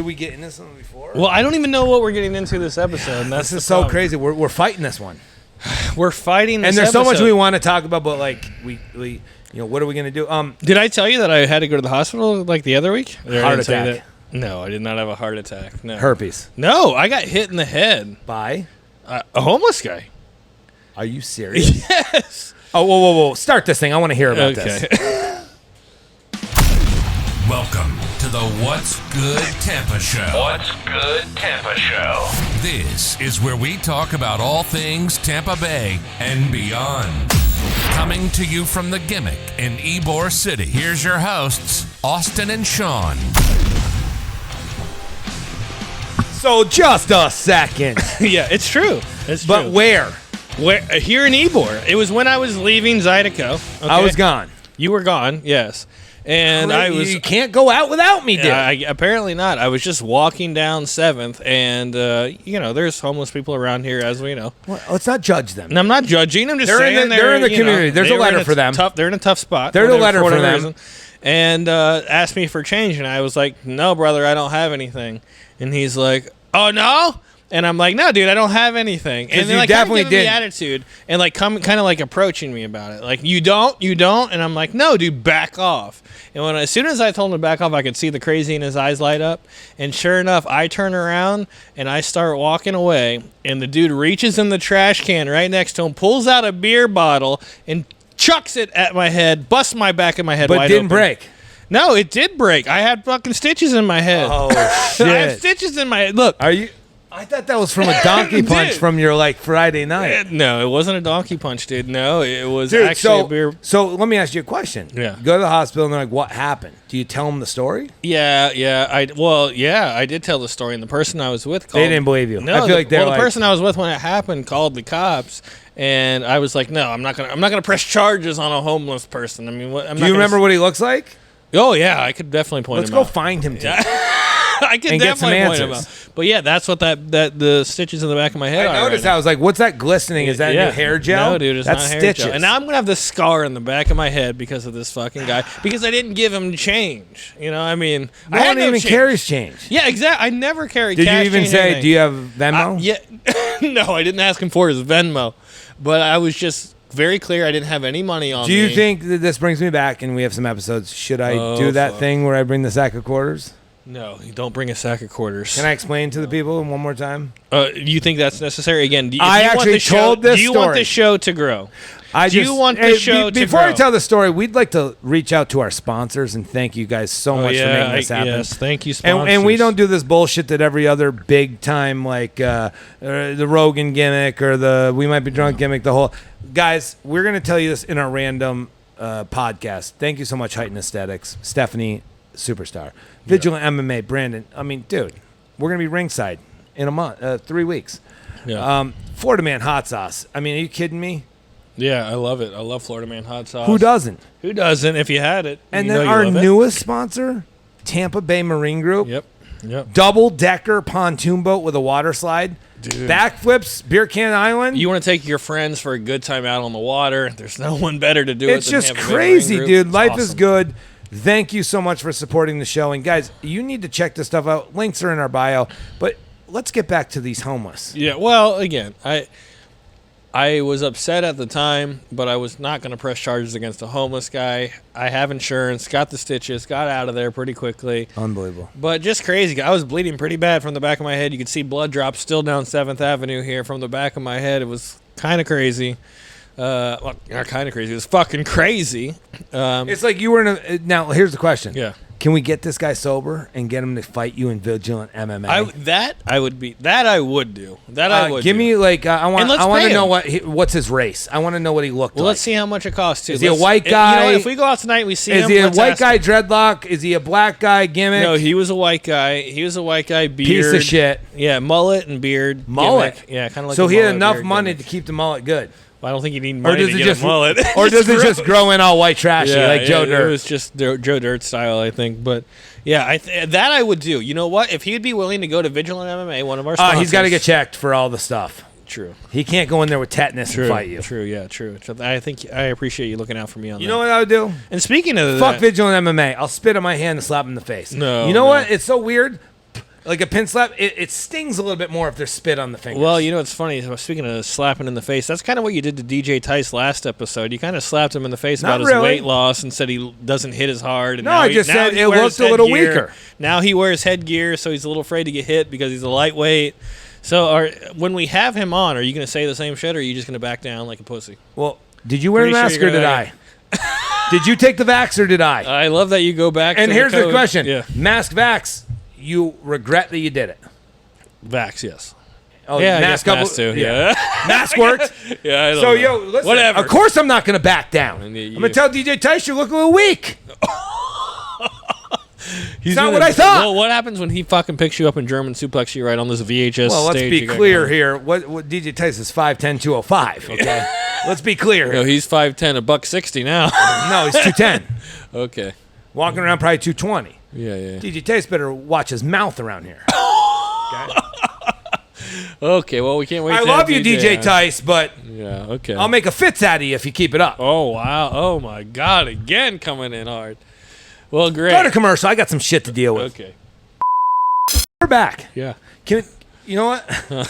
we get into something before? Well, I don't even know what we're getting into this episode. And that's this is so crazy. We're fighting this one. We're fighting this and there's episode. so much we want to talk about, but like we what are we gonna do? Did I tell you that I had to go to the hospital like the other week? Heart attack. No, I did not have a heart attack. No. Herpes. No, I got hit in the head by a homeless guy. Are you serious? Yes. Oh, whoa. Start this thing. I want to hear about this. Welcome to the What's Good Tampa Show. What's Good Tampa Show. This is where we talk about all things Tampa Bay and beyond. Coming to you from the Gimmick in Ybor City, here's your hosts, Austin and Sean. So just a second. Yeah, it's true. It's true. But where? Here in Ybor. It was when I was leaving Zydeco. Okay? I was gone. You were gone, yes. And I was. You can't go out without me, dude. Apparently not. I was just walking down 7th, and there's homeless people around here, as we know. Well, let's not judge them. And I'm not judging. I'm just saying they're in the community. There's a letter for them. They're in a tough spot. There's a letter for them. Reason, and asked me for change, and I was like, "No, brother, I don't have anything." And he's like, "Oh no." And I'm like, no, dude, I don't have anything. And then, like, definitely kind of the attitude and, like, kind of, like, approaching me about it. Like, you don't? And I'm like, no, dude, back off. And as soon as I told him to back off, I could see the crazy in his eyes light up. And sure enough, I turn around, and I start walking away. And the dude reaches in the trash can right next to him, pulls out a beer bottle, and chucks it at my head, busts my back of my head wide open. But it didn't break. No, it did break. I had fucking stitches in my head. Oh, shit. I have stitches in my head. Look. Are you... I thought that was from a donkey punch from your, like, Friday night. No, it wasn't a donkky punch, dude. No, it was actually a beer. So let me ask you a question. Yeah. You go to the hospital, and they're like, what happened? Do you tell them the story? Yeah. I did tell the story, and the person I was with called. They didn't believe you. No, I feel like they're the person I was with when it happened called the cops, and I was like, no, I'm not gonna press charges on a homeless person. I mean, do you remember what he looks like? Oh yeah, I could definitely point him out. Let's go find him. I can definitely point him out. But yeah, that's what the stitches in the back of my head are. I noticed that. I was like, what's that glistening? Is that new hair gel? No, dude, it's that's not hair stitches. gel. And now I'm going to have this scar in the back of my head because of this fucking guy. Because I didn't give him change. You know, I mean, I hadn't even carries change. Yeah, exactly. I never carry cash. Did you even say, do you have Venmo? Yeah. No, I didn't ask him for his Venmo. But I was just very clear I didn't have any money on me. Do you think that this brings me back, and we have some episodes, should I do that thing where I bring the sack of quarters? No, you don't bring a sack of quarters. Can I explain to the people one more time? You think that's necessary? Again, do you want the show to grow? Before I tell the story, we'd like to reach out to our sponsors and thank you guys so much for making this happen. Yes, thank you, sponsors. And we don't do this bullshit that every other big time, like the Rogan gimmick or we might be drunk gimmick. Guys, we're gonna tell you this in our random podcast. Thank you so much, Heightened Aesthetics, Stephanie, superstar, Vigilant MMA, Brandon. I mean, dude, we're gonna be ringside in a month, 3 weeks. Yeah. Florida Man hot sauce. I mean, are you kidding me? Yeah, I love it. I love Florida Man hot sauce. Who doesn't? Who doesn't? If you had it. And then our newest sponsor, Tampa Bay Marine Group. Yep. Double-decker pontoon boat with a water slide. Dude. Backflips, Beer Can Island. You want to take your friends for a good time out on the water. There's no one better to do it. It's just crazy, dude. Life is good. Thank you so much for supporting the show. And, guys, you need to check this stuff out. Links are in our bio. But let's get back to these homeless. Yeah, well, again, I was upset at the time, but I was not going to press charges against a homeless guy. I have insurance, got the stitches, got out of there pretty quickly. Unbelievable. But just crazy. I was bleeding pretty bad from the back of my head. You could see blood drops still down 7th Avenue here from the back of my head. It was kind of crazy. Well, not kind of crazy. It was fucking crazy. It's like you were in a... Now, here's the question. Yeah. Can we get this guy sober and get him to fight you in Vigilant MMA? I would do. Give me like I want to know what's his race. I want to know what he looked like. Well, let's see how much it costs too. Is he a white guy? You know, if we go out tonight, we see him. Is he a white guy dreadlock? Is he a black guy gimmick? No, he was a white guy. Beard. Piece of shit. Yeah, mullet and beard. Mullet. Gimmick. Yeah, kind of like. So he had enough money to keep the mullet good. Well, I don't think you need money to get a mullet. Or does it just grow in all white trashy like Joe Dirt? It was just Joe Dirt style, I think. But yeah, that I would do. You know what? If he'd be willing to go to Vigilant MMA, one of our sponsors. He's got to get checked for all the stuff. True. He can't go in there with tetanus and fight you. True. I think I appreciate you looking out for me on that. You know what I would do? And speaking of Fuck Vigilant MMA. I'll spit on my hand and slap him in the face. No. You know what? It's so weird. Like a pin slap, it stings a little bit more if there's spit on the fingers. Well, you know what's funny? Speaking of slapping in the face, that's kind of what you did to DJ Tice last episode. You kind of slapped him in the face Not about really. his weight loss and said he doesn't hit as hard. And No, now I he- just now said he it wears looked a little headgear. weaker. Now he wears headgear, so he's a little afraid to get hit because he's a lightweight. So when we have him on, are you going to say the same shit, or are you just going to back down like a pussy? Well, did you wear the Pretty mask sure or you're did gonna- I? Did you take the vax or did I? I love that you go back And to here's the code. question. Yeah. Mask vax, you regret that you did it. Vax, yes. Oh, Yeah, I mask guess couple- mask too. Yeah. Mask worked. Yeah, I don't So, know. yo, listen. Whatever. Of course I'm not going to back down. And I'm you- going to tell DJ Tice you look a little weak. He's not gonna- what I thought. Well, what happens when he fucking picks you up and German suplex you right on this VHS Well, let's stage be you got clear going? here. What DJ Tice is 5'10", 205, okay? Let's be clear. No, he's 5'10", $160 now. No, he's 210. Okay. Walking around probably 220. Yeah. DJ Tice better watch his mouth around here. Okay, well, we can't wait I to love have you, DJ on. Tice, but Yeah, okay. I'll make a Fitz out of you if you keep it up. Oh, wow. Oh, my God. Again coming in hard. Well, great. Go to commercial. I got some shit to deal with. Okay. We're back. Yeah. You know what?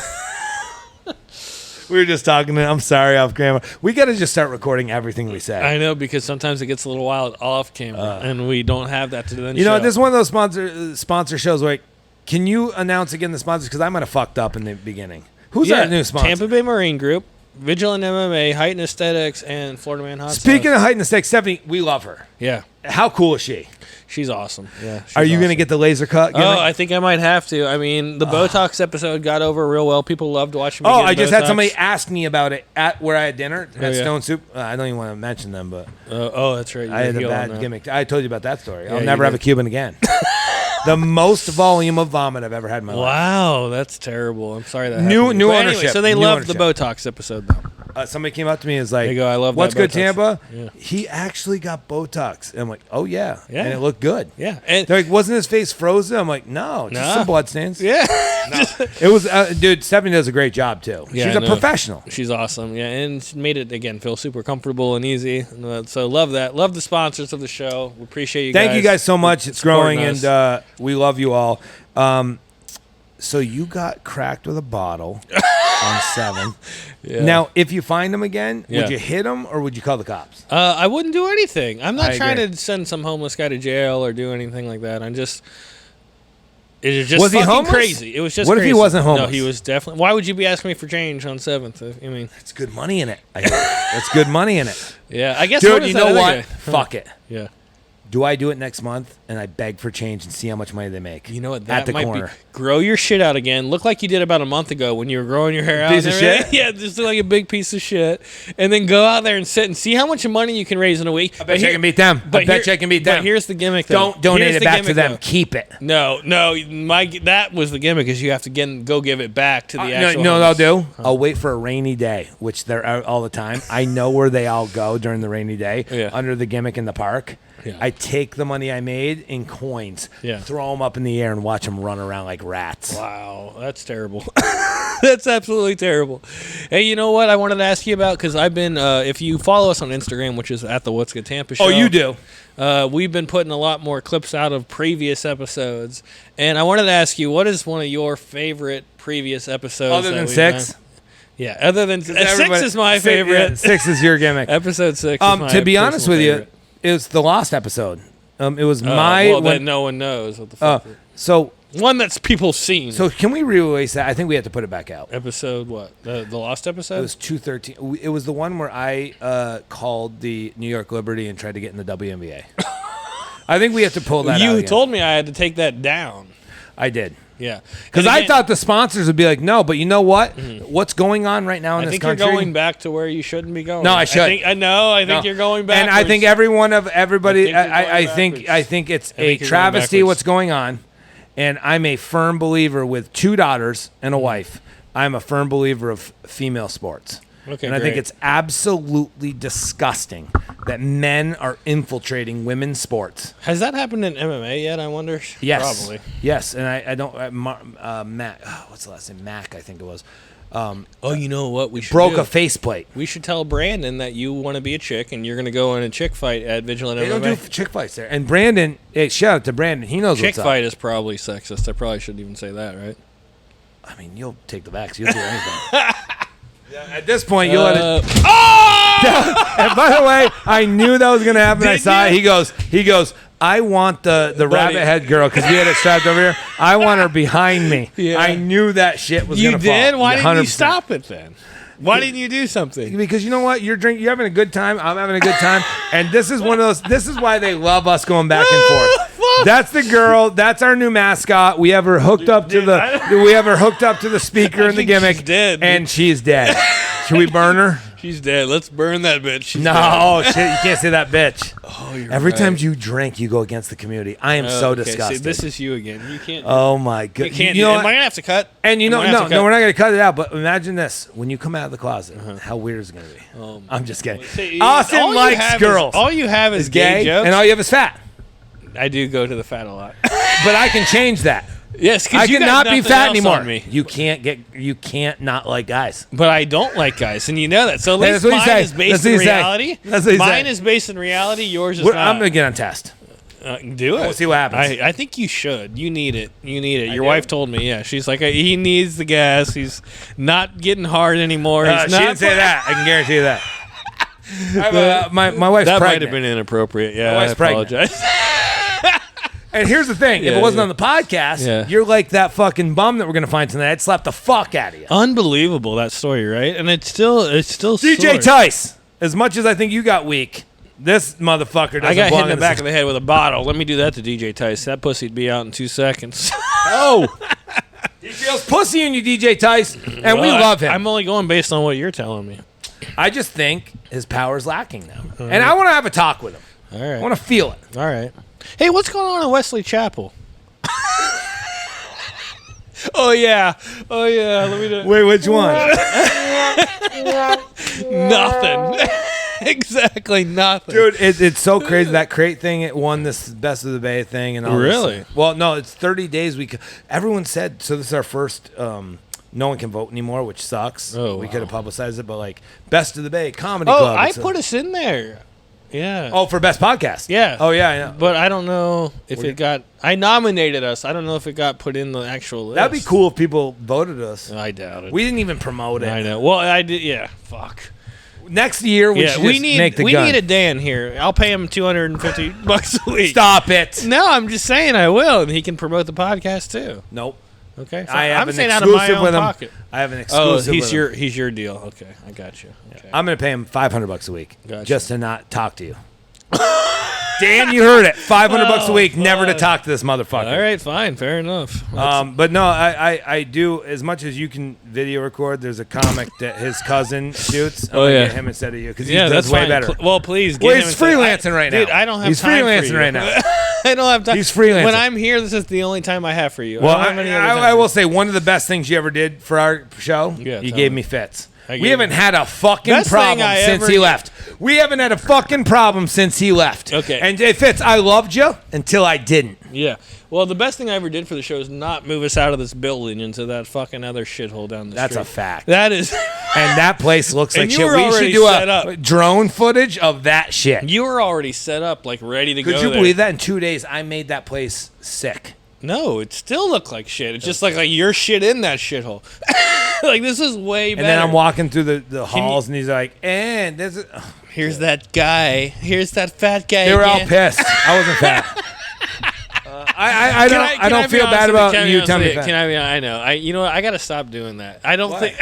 We were just talking. I'm sorry, off camera. We got to just start recording everything we say. I know, because sometimes it gets a little wild off camera, and we don't have that to then You know, show. this is one of those sponsor shows where, can you announce again the sponsors? Because I might have fucked up in the beginning. Who's our new sponsor? Tampa Bay Marine Group, Vigilant MMA, Heightened Aesthetics, and Florida Man Hot Speaking Sauce. of heightened stakes, Stephanie, we love her. Yeah, How cool is she? she's awesome. Yeah. Are you going to awesome. get the laser cut? Oh, I think I might have to. I mean, the Botox episode got over real well. People loved watching me Oh, get I just had Botox. somebody ask me about it at where I had dinner at yeah. Stone Soup. I don't even want to mention them, but Oh, that's right. I had a You're bad on that. gimmick. I told you about that story. I'll you never have a did. Cuban again. The most volume of vomit I've ever had in my life. Wow, that's terrible. I'm sorry that New- happened. new But anyway, ownership. so they New loved the ownership. Botox episode, though. Somebody came up to me and was like, There you go, I love that what's good, Botox." Tampa? Yeah. He actually got Botox. And I'm like, oh, yeah. Yeah. And it looked good. Yeah. And They're like, wasn't his face frozen? I'm like, no, just Nah. some blood stains. yeah. It was, dude, Stephanie does a great job, too. Yeah, She's I a know. professional. She's awesome. Yeah, and she made it, again, feel super comfortable and easy. So love that. Love the sponsors of the show. We appreciate you guys. Thank you guys so much. It's supporting growing, us. and we love you all. So you got cracked with a bottle on 7. Yeah. Now, if you find him again, Yeah. would you hit him or would you call the cops? I wouldn't do anything. I'm not I trying agree. to send some homeless guy to jail or do anything like that. I'm just. It is just Was he fucking homeless? crazy. It was just. What if he crazy. wasn't No, homeless? he was definitely. Why would you be asking me for change on 7th? I mean, It's good money in it. That's good money in it. yeah. I guess. Dude, what is you that know other what? guy? Fuck it. Yeah. Do I do it next month and I beg for change and see how much money they make? You know what? At That the might corner. be. Grow your shit out again. Look like you did about a month ago when you were growing your hair out. Piece and of everything. shit? Yeah, just look like a big piece of shit. And then go out there and sit and see how much money you can raise in a week. I bet you I can beat them. I bet you I can beat them. But here's the gimmick, though. Don't donate Here's it the back to gimmick, them. though. Keep it. No, that was the gimmick. Is you have to go give it back to the actual. No, I'll homeless. do. I'll wait for a rainy day, which they're out all the time. I know where they all go during the rainy day, Yeah. under the gimmick in the park. Yeah. I take the money I made in coins, Yeah. throw them up in the air, and watch them run around like rats. Wow, that's terrible. That's absolutely terrible. Hey, you know what I wanted to ask you about? Because I've been, if you follow us on Instagram, which is at the What's Good Tampa Show. Oh, you do? We've been putting a lot more clips out of previous episodes. And I wanted to ask you, what is one of your favorite previous episodes? Other that than we've 6? done? Yeah, other than 6 Everybody- is my 6, favorite. yeah, 6 is your gimmick. Episode 6 is my To be honest personal with you, favorite. it was the lost episode. It was Oh, my well, when, then no one knows what the fuck. so One that's people seen. so can we re-release that? I think we have to put it back out. Episode what? The lost episode? It was 213. It was the one where I called the New York Liberty and tried to get in the WNBA. I think we have to pull that out. You again. told me I had to take that down. I did. Yeah. Because I again, thought the sponsors would be like, no, but you know what? What's going on right now in I this think country? you're going back to where you shouldn't be going. No, I should. I know. I think No. you're going back. And I think everybody, I I think it's think a you're going travesty backwards. what's going on. And I'm a firm believer with 2 daughters and a wife. I'm a firm believer of female sports. Okay, and I think great. it's absolutely disgusting that men are infiltrating women's sports. Has that happened in MMA yet? I wonder. Yes. Probably. Yes, and I don't. Mac, what's the last name? Mac, I think it was. you know what we should broke do? a faceplate. We should tell Brandon that you want to be a chick and you're going to go in a chick fight at Vigilant They MMA. don't do chick fights there. And Brandon, hey, shout out to Brandon. He knows Chick what's up. fight is probably sexist. I probably shouldn't even say that, right? I mean, you'll take the vax. You'll do anything. At this point, you'll let it. And by the way, I knew that was going to happen. I Did saw it. you? He goes, I want the rabbit head girl because we had it strapped over here. I want her behind me. Yeah. I knew that shit was You going to fall. did? Why didn't you 100%. stop it then? Why didn't you do something? Because you know what? You're having a good time. I'm having a good time. And this is one of those. This is why they love us going back and forth. That's the girl. That's our new mascot. We have her hooked up to the speaker in the think gimmick. she's dead, dude. And she's dead. Should we burn her? She's dead. Let's burn that bitch. She's No, shit, you can't say that bitch. Oh, you're Every right. time you drink, you go against the community. I am so Okay, disgusted. See, this is you again. You can't. Oh my god! you can't. You know am what? I gonna have to cut? And you know, Am I gonna have to no, cut? we're not going to cut it out. But imagine this: when you come out of the closet, how weird is it going to be? I'm just kidding. See, Austin all you likes have girls. all you have is Gay, jokes. and all you have is fat. I do go to the fat a lot. But I can change that. Yes, I because you cannot got be nothing fat else anymore. on me. You can't not like guys. But I don't like guys, and you know that. So at Hey, least that's what you mine say. is based That's what in you say. reality. That's what you Mine say. is based in reality. Yours is I'm not. going to get on test. Do it. We'll see what happens. I think you should. You need it. You need it. Your wife told me. Yeah, she's like, he needs the gas. He's not getting hard anymore. He's She not didn't say that. I can guarantee you that. My wife's That might pregnant. have been inappropriate. Yeah, My I wife's pregnant. apologize. And here's the thing: if Yeah, it wasn't yeah. on the podcast, Yeah. you're like that fucking bum that we're gonna find tonight. I'd slap the fuck out of you. Unbelievable that story, right? And it's still DJ sore. Tice. As much as I think you got weak, this motherfucker doesn't I got hit belong in the this- back of the head with a bottle. Let me do that to DJ Tice. That pussy'd be out in 2 seconds. Oh, he feels pussy in you, DJ Tice, and we Well, love him. I'm only going based on what you're telling me. I just think his power's lacking now, and I want to have a talk with him. All right. I want to feel it. All right. Hey, what's going on in Wesley Chapel? Oh yeah. Let me do Wait, which one? nothing. Exactly nothing. Dude, it's so crazy. That crate thing, it won this Best of the Bay thing. And all Really? This. Well, no, it's 30 days. Everyone said, so this is our first, no one can vote anymore, which sucks. Oh, we wow. could have publicized it, but like Best of the Bay Comedy Oh, Club. I it's put us in there. Yeah. Oh, for Best Podcast? Yeah. Oh, yeah, I know. But I don't know if it got. I nominated us. I don't know if it got put in the actual list. That'd be cool if people voted us. I doubt it. We didn't even promote it. I know. Well, I did. Yeah. Fuck. Next year, we should just make the we gun. need a Dan here. I'll pay him $250 a week. Stop it. No, I'm just saying I will, and he can promote the podcast too. Nope. Okay. I have I'm an saying out of my exclusive own with him. pocket. I have an Oh, exclusive with him. he's your deal. Okay, I got you. Okay. I'm going to pay him $500 a week Gotcha. just to not talk to you. Dan, you heard it. $500 a week, never to talk to this motherfucker. All right, fine, fair enough. But no, I do, as much as you can video record, there's a comic that his cousin shoots. I'm Oh, gonna yeah. get him instead of you because he Yeah, does that's way fine. better. Well, please. Get Well, him he's instead. freelancing right now. Dude, I don't have He's time for freelancing you. right now. I don't have time. He's freelancing. When I'm here, this is the only time I have for you. Well, I don't have any other time I for will you. say one of the best things you ever did for our show, Yeah, you tell gave me. me fits. I We gave haven't you- had a fucking Best problem thing I since ever he did. left. We haven't had a fucking problem since he left. Okay. And it fits. I loved you until I didn't. Yeah. Well, the best thing I ever did for the show is not move us out of this building into that fucking other shithole down the That's street. a fact. That is. And that place looks And like you shit. were We should already do set a up. drone footage of that shit. You were already set up, like ready to go. Could you there. believe that? In 2 days, I made that place sick. No, it still looked like shit. It's just like your shit in that shithole. Like this is way better. And then I'm walking through the halls, and he's like, "And there's a." Here's that guy. Here's that fat guy. They were all again. pissed. I wasn't fat. I Can don't be feel honest bad with about Can I be you honest telling with me you? fat. Can I be? I know. You know what? I gotta stop doing that. I don't think.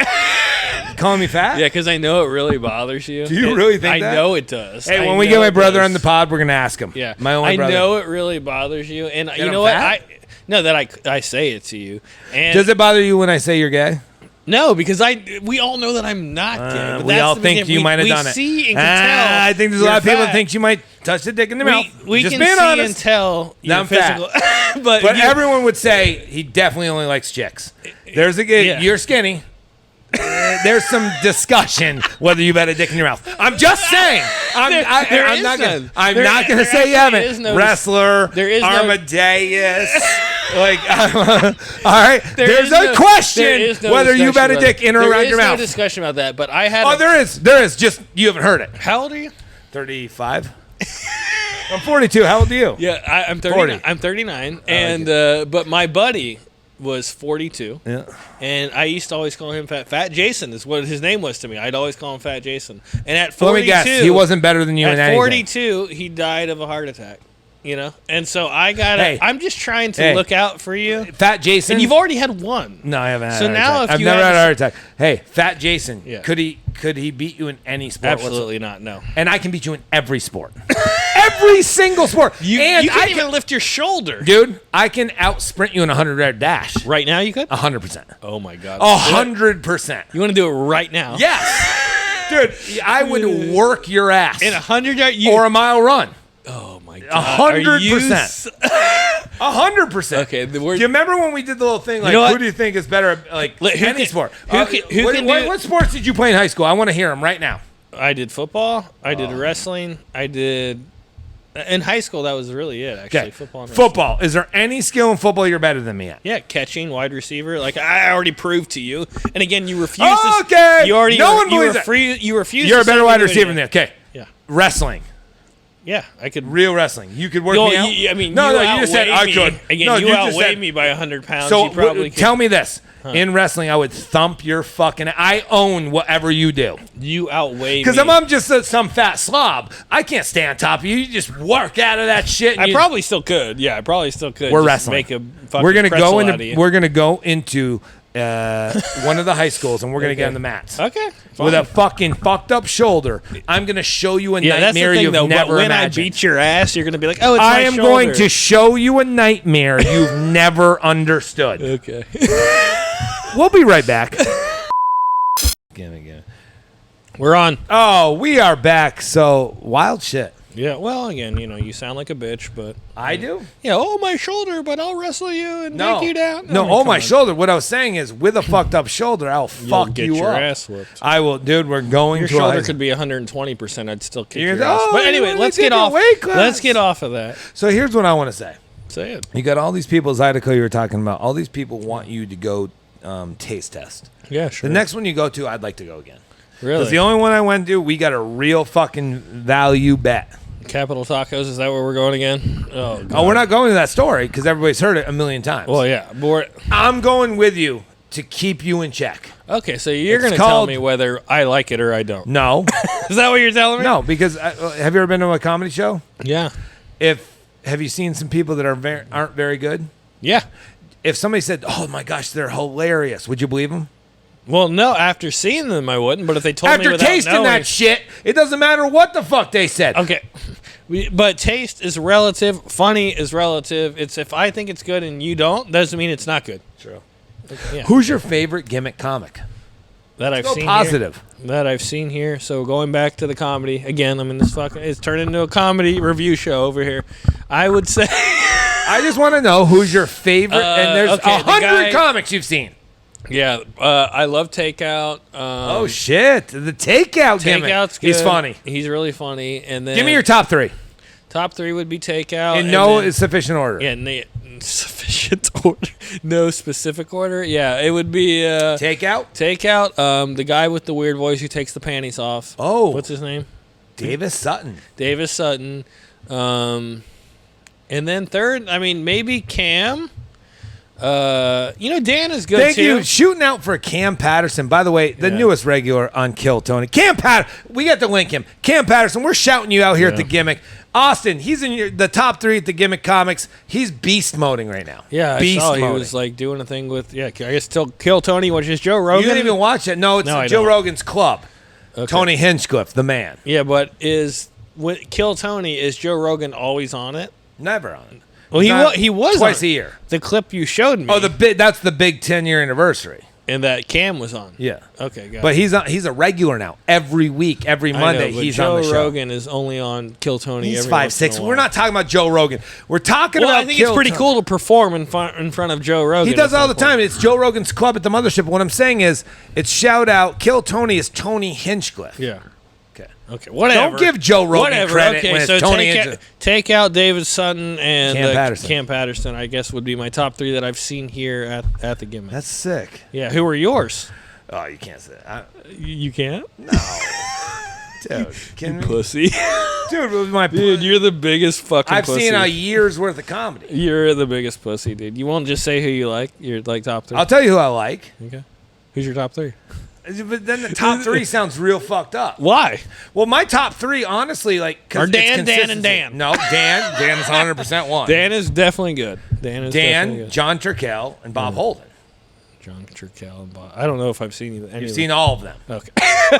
Calling me fat? Yeah, because I know it really bothers you. Do you really think I that? know it does. Hey, I when we know get my it brother does. on the pod, we're gonna ask him. Yeah, my only I brother. know it really bothers you, and you I'm know what? fat? No, that I say it to you. And Does it bother you when I say you're gay? No, because we all know that I'm not gay. But We that's all the think thing. you might have done We it. see and can tell. I think there's a you're lot of people that fat. think you might touch the dick in the mouth. We Just can being see honest. and tell Now your I'm fat. physical. But everyone would say he definitely only likes chicks. There's a Yeah. You're skinny. There's some discussion whether you've had a dick in your mouth. I'm just saying. I'm There is not none. I'm There- not going to there say you actually is haven't. no Wrestler, there is no- Armadeus, Like, all right. There's a question whether you bet a dick in or around your mouth. There is no discussion about that, but I had. Oh, there is. There is. Just you haven't heard it. How old are you? 35. I'm 42. How old are you? Yeah, I'm 30. 40. I'm 39, and but my buddy was 42. Yeah. And I used to always call him Fat Jason is what his name was to me. I'd always call him Fat Jason. And at 42, let me guess, he wasn't better than you in at anything. 42, he died of a heart attack. And so I'm just trying to look out for you. Fat Jason. And you've already had one. No, I haven't had so a heart now attack. if I've you never had had a heart attack. Hey, Fat Jason. Yeah. Could he beat you in any sport? Absolutely not. No. And I can beat you in every sport. Every single sport. You and can't even lift your shoulder. Dude, I can out sprint you in a 100-yard dash. Right now you could? 100%. Oh my God. 100%. You want to do it right now? Yes. Dude, I would work your ass. In 100-yard or a mile run. Oh my God. 100%. 100%. Okay. Do you remember when we did the little thing? Like, who do you think is better at any sport? What sports did you play in high school? I want to hear them right now. I did football. I did wrestling. I did. In high school, that was really it, actually. Okay. Football. And wrestling. Football. Is there any skill in football you're better than me at? Yeah, catching, wide receiver. Like I already proved to you. And again, you refused. Okay. You already. No one believes that. You refused. You're a better wide receiver than me. Okay. Yeah. Wrestling. Yeah, I could. Real wrestling. You could work me out? I mean, no, you you just said I could. Again, no, you outweighed said, me by 100 pounds. So you probably could. tell me this. Huh. In wrestling, I would thump your fucking... I own whatever you do. You outweigh me. Because if I'm just some fat slob, I can't stay on top of you. You just work out of that shit. I probably still could. Yeah, I probably still could. We're just wrestling. Make a fucking we're gonna go into. We're gonna go into one of the high schools, and we're gonna get on the mats. Okay. Fine. With a fucking fucked up shoulder, I'm gonna show you a nightmare that's the thing, you've though, never but when imagined. I beat your ass, you're gonna be like, "Oh, it's I my am shoulder." going to show you a nightmare you've never understood. Okay. We'll be right back. We're on. Oh, we are back. So wild shit. Yeah. Well, again, you sound like a bitch, but I do. Yeah. Oh, my shoulder, but I'll wrestle you and take you down. No, my shoulder. What I was saying is, with a fucked up shoulder, I'll fuck you up. Get your ass whooped. I will, dude. We're going. Your to shoulder could be 120%. I'd still kick your ass. Oh, but anyway, let's get off. Let's get off of that. So here's what I want to say. Say it. You got all these people, Zydeco, you were talking about. All these people want you to go taste test. Yeah, sure. The next one you go to, I'd like to go again. Really? Because the only one I went to, we got a real fucking value bet. Capital Tacos, is that where we're going again? Oh, God. Oh, we're not going to that story because everybody's heard it a million times. Well, yeah. I'm going with you to keep you in check. Okay, so you're going to tell me whether I like it or I don't. No. Is that what you're telling me? No, because have you ever been to a comedy show? Yeah. Have you seen some people that aren't very good? Yeah. If somebody said, "Oh my gosh, they're hilarious," would you believe them? Well, no. After seeing them, I wouldn't. But if they told me after tasting that shit, it doesn't matter what the fuck they said. Okay. But taste is relative. Funny is relative. It's if I think it's good and you don't, doesn't mean it's not good. True. Yeah. Who's your favorite gimmick comic? That I've seen positive. Here, that I've seen here. So going back to the comedy again, I'm in this fucking. It's turned into a comedy review show over here. I would say. I just want to know who's your favorite. And there's 100 comics you've seen. Yeah, I love Takeout. Oh shit, the Takeout gimmick. Takeout's good. He's funny. He's really funny. And then give me your top three. Top three would be Takeout. In no sufficient order. Yeah, sufficient order. No specific order. Yeah, it would be Takeout. Takeout. The guy with the weird voice who takes the panties off. Oh, what's his name? Davis Sutton. Davis Sutton. And then third, I mean, maybe Cam. Dan is good Thank too. you. Shooting out for Cam Patterson. By the way, the newest regular on Kill Tony. Cam Patterson. We got to link him. Cam Patterson. We're shouting you out here at the Gimmick. Austin, he's in the top 3 at the Gimmick Comics. He's beast moding right now. Yeah, beast I saw moding. he was like doing a thing with I guess still Kill Tony, which is Joe Rogan. You didn't even watch it. No, it's Joe Rogan's club. Okay. Tony Hinchcliffe, the man. Yeah, but Kill Tony, is Joe Rogan always on it? Never on it. Well, he was twice on a year. The clip you showed me. Oh, that's the big 10-year anniversary. And that Cam was on. Yeah. Okay, got but it. he's a regular now. Every week, every Monday, he's on the show. Joe Rogan is only on Kill Tony. He's every 5'6". We're not talking about Joe Rogan. We're talking about. I think it's pretty cool to perform in front of Joe Rogan. He does all the time. It's Joe Rogan's club at the mothership. What I'm saying is, it's shout out. Kill Tony is Tony Hinchcliffe. Yeah. Okay. Okay, whatever. Don't give Joe Rogan Whatever. credit Okay, when it's so Tony take out David Sutton and Cam Patterson, I guess, would be my top 3 that I've seen here at the Gimmick. That's sick. Yeah, who are yours? Oh, you can't say that. You can't? No. Dude, kidding me? Pussy. Dude, it was my Dude, you're the biggest fucking I've pussy. seen a year's worth of comedy. You're the biggest pussy, dude. You won't just say who you like? You're like top 3? I'll tell you who I like. Okay. Who's your top 3? But then the top 3 sounds real fucked up. Why? Well, my top 3, honestly, like... Are Dan, and Dan. No, Dan is 100% one. Dan is definitely good. Definitely good. John Turkel, and Bob Holden. John Turkel and Bob. I don't know if I've seen any You've of seen all of them. them. Okay.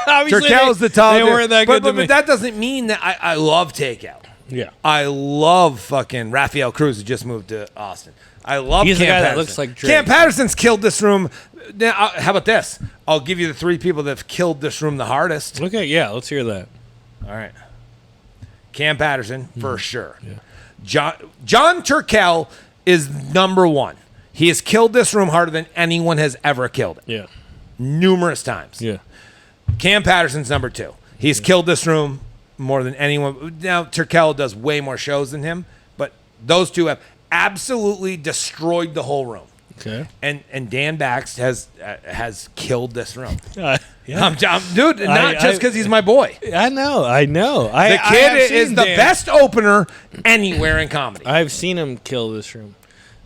Obviously, Turkel's the top. They weren't that good to me. But that doesn't mean that I love Takeout. Yeah. I love fucking Raphael Cruz, who just moved to Austin. I love He's Cam the guy that Patterson. looks like Drake. Cam Patterson's killed this room. Now, how about this? I'll give you the 3 people that have killed this room the hardest. Okay, yeah, let's hear that. All right. Cam Patterson, for sure. Yeah. John Turkel is number 1. He has killed this room harder than anyone has ever killed it. Yeah. Numerous times. Yeah. Cam Patterson's number 2. He's killed this room more than anyone. Now, Turkel does way more shows than him, but those 2 have absolutely destroyed the whole room. Okay. And Dan Bax has killed this room. Yeah. Dude, not just because he's my boy. I know. The kid is the best opener anywhere in comedy. I've seen him kill this room.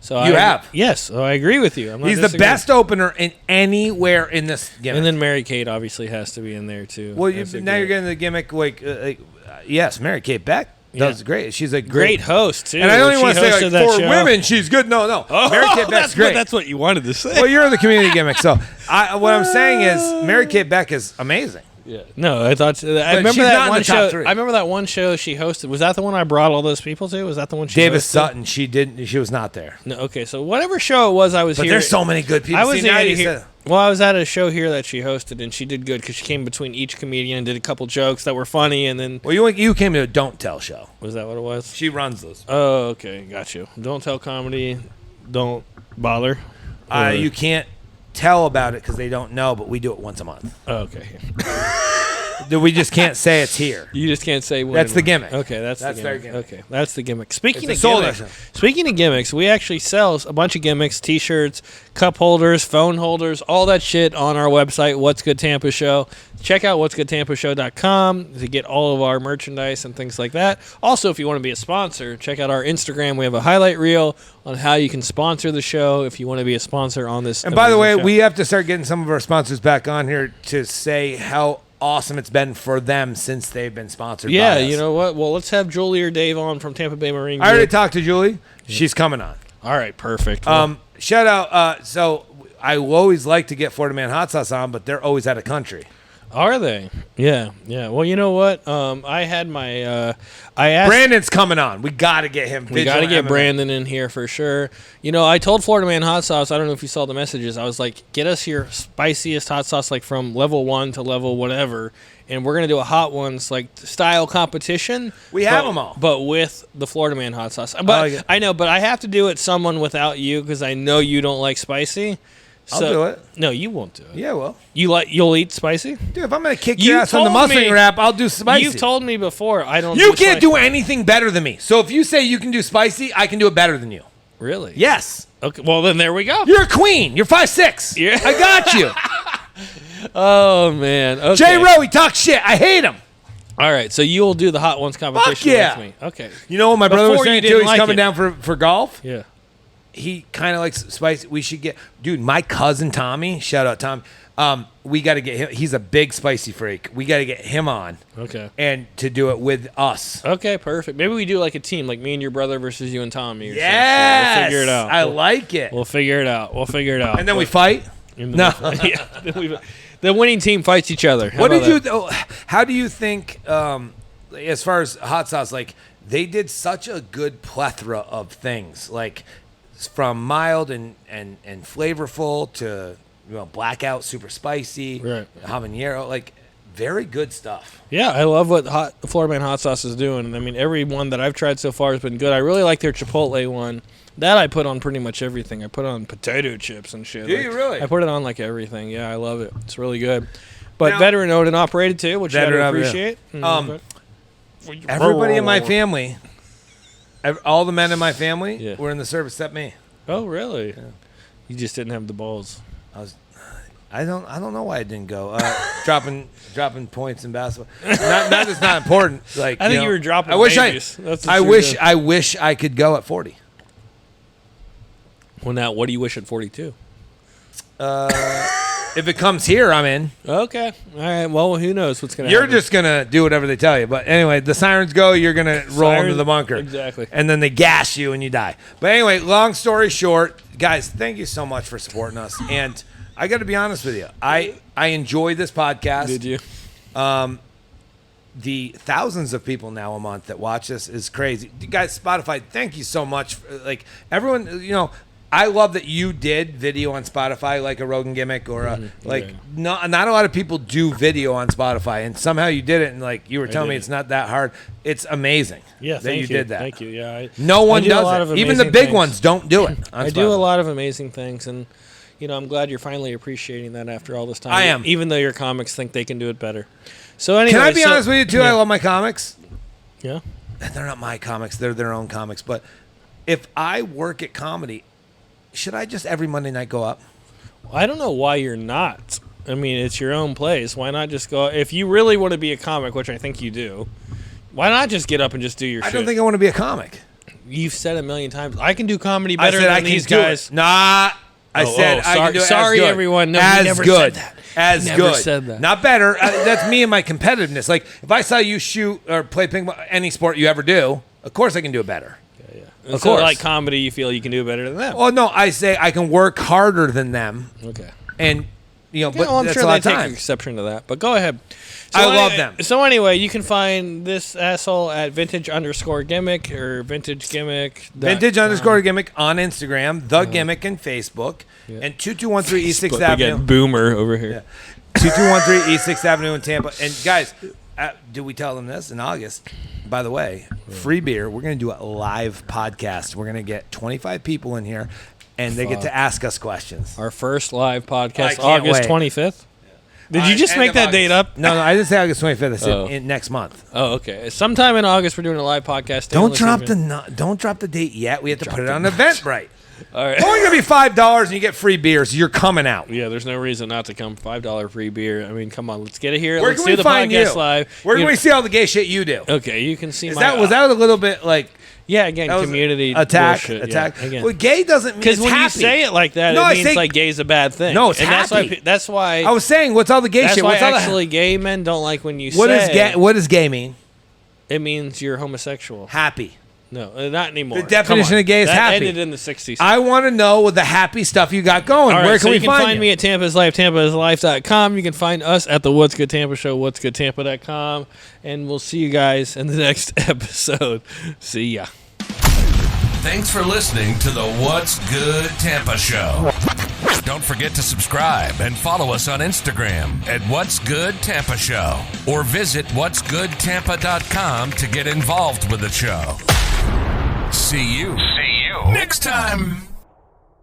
So You have? Yes. So I agree with you. I'm not He's the disagreeing. best opener in anywhere in this gimmick. And then Mary Kate obviously has to be in there too. well, That's a now you're great- getting the gimmick yes, Mary Kate Beck does great. She's a great host too. And I don't even She want to say hosted like, that for show. women, she's good. No. Oh, Mary Kate Beck's great. That's what you wanted to say. Well, you're the community gimmick, so what I'm saying is Mary Kate Beck is amazing. Yeah. No, I thought I remember she's not that in one the top show. 3. I remember that one show she hosted. Was that the one I brought all those people to? Was that the one she Davis hosted? Sutton, she was not there. No, okay, so whatever show it was, I was But here. there's so many good people. I was See, now at you here. said- Well, I was at a show here that she hosted, and she did good because she came between each comedian and did a couple jokes that were funny, and then Well, you came to a Don't Tell show. was that what it was? She runs those. Oh, okay, got you. Don't tell comedy. Don't bother. You can't tell about it because they don't know, but we do it once a month. Oh, okay. We just can't say it's here. You just can't say when. That's the gimmick. Okay, that's the their gimmick. gimmick. Okay, that's the gimmick. Speaking It's of a soul gimmicks, lesson. speaking of gimmicks, we actually sell a bunch of gimmicks, T-shirts, cup holders, phone holders, all that shit on our website. What's Good Tampa Show. Check out what'sgoodtampashow.com to get all of our merchandise and things like that. Also, if you want to be a sponsor, check out our Instagram. We have a highlight reel on how you can sponsor the show if you want to be a sponsor on this. And by the way, amazing show. we have to start getting some of our sponsors back on here to say how awesome it's been for them since they've been sponsored yeah, by us. you know what? Well, let's have Julie or Dave on from Tampa Bay Marine. I already Group. talked to Julie. She's coming on. All right, perfect. Shout out. So I always like to get Florida Man Hot Sauce on, but they're always out of country. Are they? Yeah. Well, you know what? I had my. I asked. Brandon's coming on. We got to get him. We got to Vigilant get MMA. Brandon in here for sure. You know, I told Florida Man Hot Sauce. I don't know if you saw the messages. I was like, get us your spiciest hot sauce, like from level 1 to level whatever, and we're gonna do a hot ones like style competition. We have them all, but with the Florida Man hot sauce. But yeah. I know, but I have to do it someone without you because I know you don't like spicy. I'll do it. No, you won't do it. Yeah, well, You'll eat spicy. dude, if I'm gonna kick You your ass on the told mustard me- wrap, I'll do spicy. You've told me before. I don't. You do can't spicy. do anything better than me. So if you say you can do spicy, I can do it better than you. Really? Yes. Okay. Well, then there we go. You're a queen. You're 5'6". Yeah. I got you. Oh man. Okay. Jay Rowe, he talks shit. I hate him. All right. So you'll do the hot ones competition yeah. with me. Okay. You know what my brother was Before you saying too? didn't He's like coming it. down for golf. Yeah. He kind of likes spicy. We should get, dude. My cousin Tommy, shout out Tom. We got to get him. He's a big spicy freak. We got to get him on Okay. and to do it with us. Okay. Perfect. Maybe we do like a team, like me and your brother versus you and Tommy. Or Yes, something. We'll figure it out. I like it. We'll figure it out. And then we fight. No. Yeah. The winning team fights each other. How What about did that? you? How do you think? As far as hot sauce, like they did such a good plethora of things, like from mild and flavorful to blackout, super spicy, Right. habanero, like very good stuff. Yeah, I love what Florida Man Hot Sauce is doing. And I mean, every one that I've tried so far has been good. I really like their Chipotle one. That I put on pretty much everything. I put on potato chips and shit. Do you really? I put it on like everything. Yeah, I love it. It's really good. But Now- veteran owned and operated too, which you Veteran gotta operated, appreciate. Everybody in my family, all the men in my family Yeah. were in the service except me. Oh, really? You just didn't have the balls. I don't know why I didn't go. Dropping points in basketball. Not it's not important. Like I think know, you were dropping I wish babies. That's what I you were wish doing. I wish I could go at 40. Well, now, what do you wish at 42? If it comes here, I'm in. Okay. All right. Well, who knows what's going to You're happen. just gonna do whatever they tell you. But anyway, the sirens go. You're gonna roll into the bunker. Exactly. And then they gas you and you die. But anyway, long story short, guys, thank you so much for supporting us. And I got to be honest with you, I enjoy this podcast. Did you? The thousands of people now a month that watch this is crazy. You guys, Spotify, thank you so much. Like everyone, I love that you did video on Spotify, like a Rogan gimmick or not a lot of people do video on Spotify, and somehow you did it. And like you were telling me, it's not that hard. It's amazing. Yeah, that thank you did that. Thank you. Yeah, No one I do a lot does of it. Even the amazing big things. ones don't do it. on I do a Spotify. lot of amazing things, and I'm glad you're finally appreciating that after all this time. I am. Even though your comics think they can do it better. So anyway, Can I be honest with you too? Yeah. I love my comics. Yeah. They're not my comics. They're their own comics. But if I work at comedy, should I just every Monday night go up? I don't know why you're not. I mean, it's your own place. Why not just go? If you really want to be a comic, which I think you do, why not just get up and just do your I shit? don't think I want to be a comic. You've said a million times, I can do comedy I better said than I can these do guys. it. Nah. I said I can do it sorry, as good. everyone. No, he as never good. said that. As He never good. said that. Not better. That's me and my competitiveness. Like if I saw you shoot or play ping pong, any sport you ever do, of course I can do it better. And Of so, course. like comedy, you feel you can do better than them. Well, no, I say I can work harder than them, Okay. and but Well, I'm that's sure a they lot of take time. exception to that. But go ahead. I love them. So anyway, you can find this asshole at vintage_gimmick or vintage gimmick. Vintage_gimmick on Instagram, The Gimmick and Facebook, and 2213 East 6th We Avenue. get Boomer over here. 2213 East 6th Avenue in Tampa. And guys, do we tell them this in August? By the way, free beer. We're going to do a live podcast. We're going to get 25 people in here, and they get to ask us questions. Our first live I podcast, can't August wait. 25th. Did you just End make of that August. date up? No, I didn't say August 25th. I said Oh. next month. Oh, okay. Sometime in August, we're doing a live podcast. Don't drop the date yet. We have to put it on Eventbrite. All right. It's only gonna be $5 and you get free beers. You're coming out. Yeah, there's no reason not to come. $5 free beer. I mean, come on, let's get it here. Where Let's can do we the find podcast you? live. Where can You- we see all the gay shit you do? Okay, you can see Is my. that was that a little bit like Yeah, again, that was community attack? bullshit, Attack. Yeah, again. Well, gay doesn't mean Because it's when happy. you say it like that, No, I it means say- like gay's a bad thing. No, it's and happy. That's why. I was saying, what's all the gay That's shit? why What's all actually gay men don't like when you What say. is gay? What does gay mean? It means you're homosexual. Happy. No, not anymore. The definition Come on. of gay is that happy. ended in the 60s. I want to know what the happy stuff you got going. All right, Where can so we you can find find you? me at Tampa's Life, tampaslife.com. You can find us at the What's Good Tampa Show, what'sgoodtampa.com. And we'll see you guys in the next episode. See ya. Thanks for listening to the What's Good Tampa Show. Don't forget to subscribe and follow us on Instagram at What's Good Tampa Show, or visit what'sgoodtampa.com to get involved with the show. See you See you next time.